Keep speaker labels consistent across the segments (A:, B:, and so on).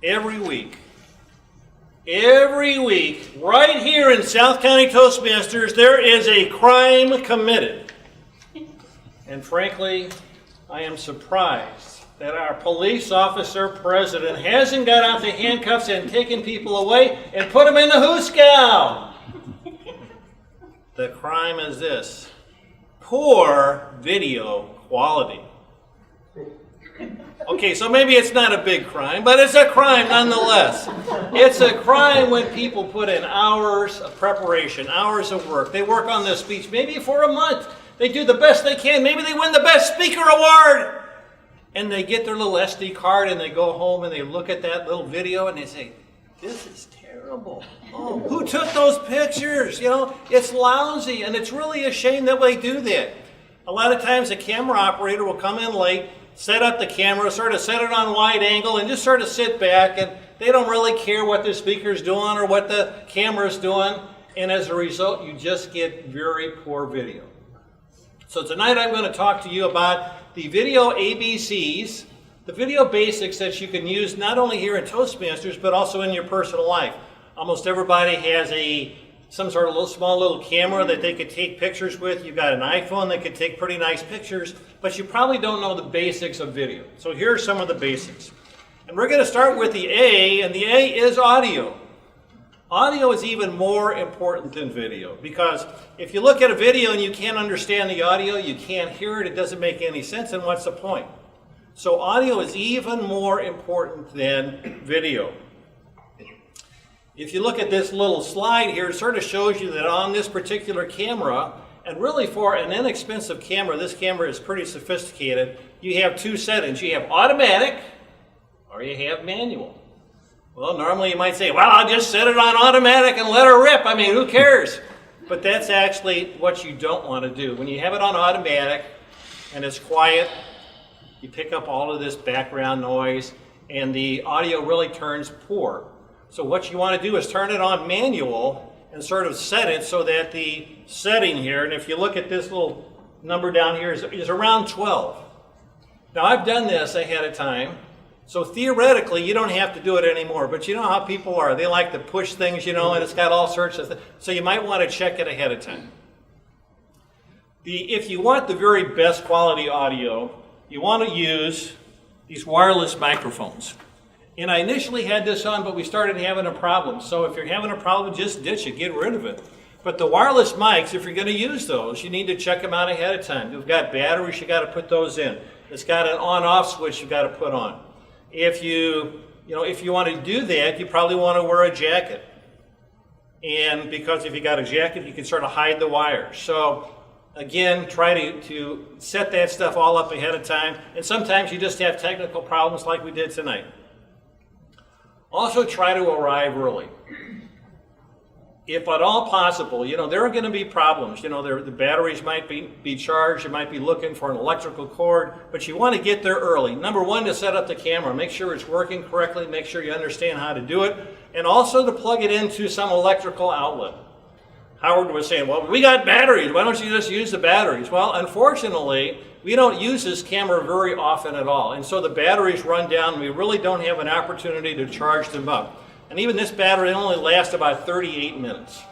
A: every week, right here in South County Toastmasters, there is a crime committed. And frankly, I am surprised that our police officer president hasn't got out the handcuffs and taken people away and put them in the hoosegow. The crime is this: poor video quality. Okay, so maybe it's not a big crime, but it's a crime nonetheless. It's a crime when people put in hours of preparation, hours of work. They work on this speech maybe for a month. They do the best they can. Maybe they win the Best Speaker Award. And they get their little SD card and they go home and they look at that little video and they say, this is terrible. Oh, who took those pictures? You know, it's lousy, and it's really a shame that we do that. A lot of times a camera operator will come in late, set up the camera, sort of set it on wide angle, and just sort of sit back, and they don't really care what the speaker's doing or what the camera's doing, and as a result, you just get very poor video. So tonight I'm going to talk to you about the video ABCs, the video basics that you can use not only here in Toastmasters, but also in your personal life. Almost everybody has some sort of small little camera that they could take pictures with. You've got an iPhone that could take pretty nice pictures, but you probably don't know the basics of video. So here are some of the basics. And we're going to start with the A, and the A is audio. Audio is even more important than video, because if you look at a video and you can't understand the audio, you can't hear it, it doesn't make any sense, and what's the point? So audio is even more important than video. If you look at this little slide here, it sort of shows you that on this particular camera, and really for an inexpensive camera, this camera is pretty sophisticated, you have two settings. You have automatic, or you have manual. Well, normally you might say, well, I'll just set it on automatic and let her rip. I mean, who cares? But that's actually what you don't want to do. When you have it on automatic and it's quiet, you pick up all of this background noise and the audio really turns poor. So what you want to do is turn it on manual and sort of set it so that the setting here, and if you look at this little number down here, is around 12. Now I've done this ahead of time. So theoretically, you don't have to do it anymore, but you know how people are. They like to push things, you know, and it's got all sorts of things. So you might want to check it ahead of time. If you want the very best quality audio, you want to use these wireless microphones. And I initially had this on, but we started having a problem. So if you're having a problem, just ditch it, get rid of it. But the wireless mics, if you're going to use those, you need to check them out ahead of time. You've got batteries, you got to put those in. It's got an on-off switch you got to put on. If you want to do that, you probably want to wear a jacket. And because if you got a jacket, you can sort of hide the wires. So again, try to set that stuff all up ahead of time. And sometimes you just have technical problems like we did tonight. Also try to arrive early. If at all possible, you know, there are going to be problems. You know, the batteries might be charged. You might be looking for an electrical cord, but you want to get there early. Number one, to set up the camera. Make sure it's working correctly. Make sure you understand how to do it. And also to plug it into some electrical outlet. Howard was saying, well, we got batteries. Why don't you just use the batteries? Well, unfortunately, we don't use this camera very often at all. And so the batteries run down, and we really don't have an opportunity to charge them up. And even this battery only lasts about 38 minutes.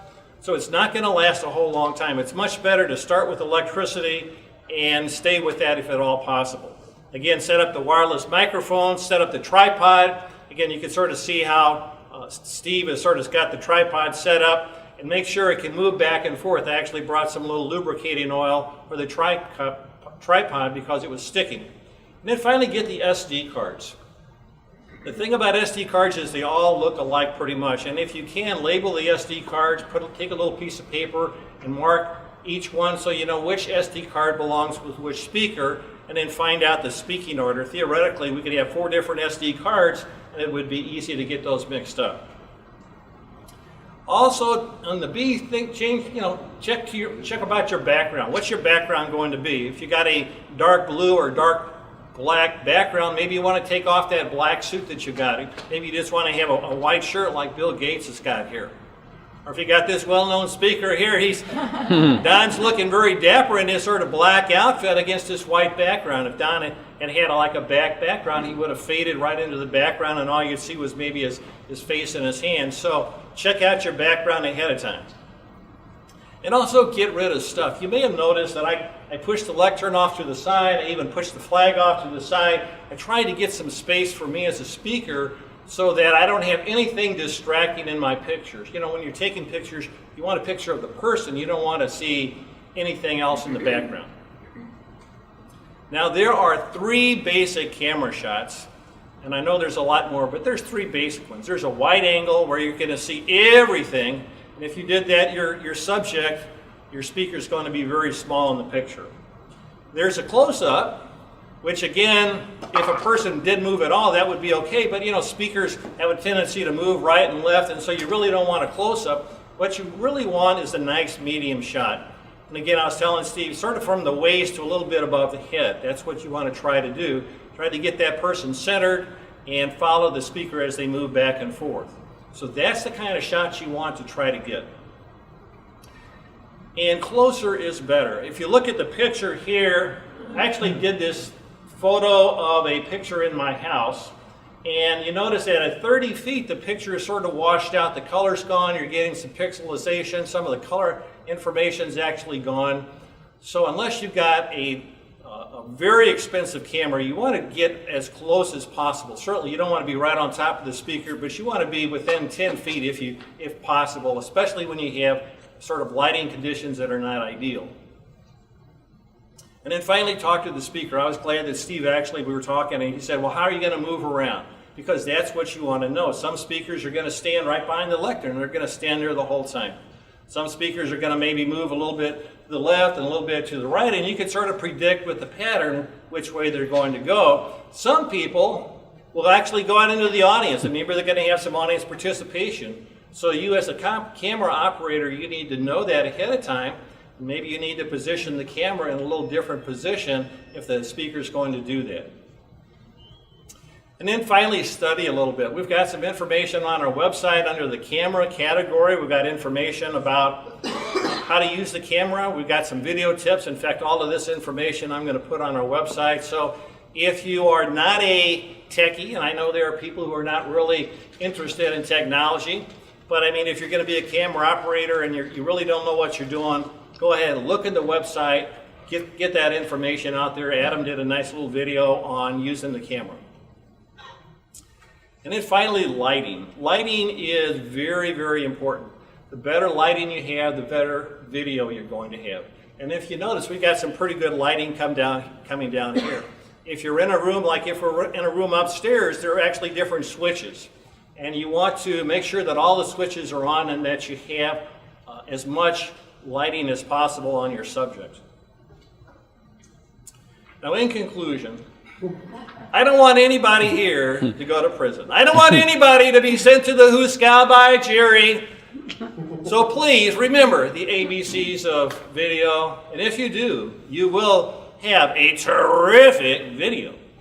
A: So it's not going to last a whole long time. It's much better to start with electricity and stay with that if at all possible. Again, set up the wireless microphone, set up the tripod. Again, you can sort of see how Steve has sort of got the tripod set up, and make sure it can move back and forth. I actually brought some little lubricating oil for the tripod because it was sticking. And then finally get the SD cards. The thing about SD cards is they all look alike pretty much, and if you can, label the SD cards, take a little piece of paper and mark each one so you know which SD card belongs with which speaker, and then find out the speaking order. Theoretically, we could have 4 different SD cards, and it would be easy to get those mixed up. Also, on the B, check about your background. What's your background going to be? If you got a dark blue or dark black background, maybe you want to take off that black suit that you got. Maybe you just want to have a white shirt like Bill Gates has got here. Or if you got this well-known speaker here, Don's looking very dapper in his sort of black outfit against this white background. If Don had like a background, he would have faded right into the background, and all you'd see was maybe his face and his hands. So check out your background ahead of time. And also get rid of stuff. You may have noticed that I pushed the lectern off to the side. I even pushed the flag off to the side. I tried to get some space for me as a speaker so that I don't have anything distracting in my pictures. You know, when you're taking pictures, you want a picture of the person. You don't want to see anything else in the background. Now, there are 3 basic camera shots. And I know there's a lot more, but there's 3 basic ones. There's a wide angle where you're going to see everything. And if you did that, your subject, your speaker is going to be very small in the picture. There's a close-up, which again, if a person did move at all, that would be okay. But you know, speakers have a tendency to move right and left, and so you really don't want a close-up. What you really want is a nice medium shot. And again, I was telling Steve, sort of from the waist to a little bit above the head. That's what you want to try to do. Try to get that person centered and follow the speaker as they move back and forth. So that's the kind of shots you want to try to get. And closer is better. If you look at the picture here, I actually did this photo of a picture in my house, and you notice that at 30 feet the picture is sort of washed out. The color's gone, you're getting some pixelization, some of the color information is actually gone. So unless you've got a very expensive camera, you want to get as close as possible. Certainly you don't want to be right on top of the speaker, but you want to be within 10 feet if possible, especially when you have sort of lighting conditions that are not ideal. And then finally talk to the speaker. I was glad that Steve we were talking, and he said, well, how are you going to move around? Because that's what you want to know. Some speakers are going to stand right behind the lectern, and they're going to stand there the whole time. Some speakers are going to maybe move a little bit to the left and a little bit to the right, and you can sort of predict with the pattern which way they're going to go. Some people will actually go out into the audience, and maybe they're going to have some audience participation. So you as a camera operator, you need to know that ahead of time. Maybe you need to position the camera in a little different position if the speaker is going to do that. And then finally, study a little bit. We've got some information on our website under the camera category. We've got information about how to use the camera. We've got some video tips. In fact, all of this information I'm going to put on our website. So if you are not a techie, and I know there are people who are not really interested in technology, but I mean, if you're going to be a camera operator and you really don't know what you're doing, go ahead and look at the website, get that information out there. Adam did a nice little video on using the camera. And then finally, lighting. Lighting is very, very important. The better lighting you have, the better video you're going to have. And if you notice, we've got some pretty good lighting coming down here. If you're in a room, like if we're in a room upstairs, there are actually different switches. And you want to make sure that all the switches are on and that you have as much lighting as possible on your subject. Now, in conclusion, I don't want anybody here to go to prison. I don't want anybody to be sent to the Hooskow by Jerry. So please remember the ABCs of video, and if you do, you will have a terrific video.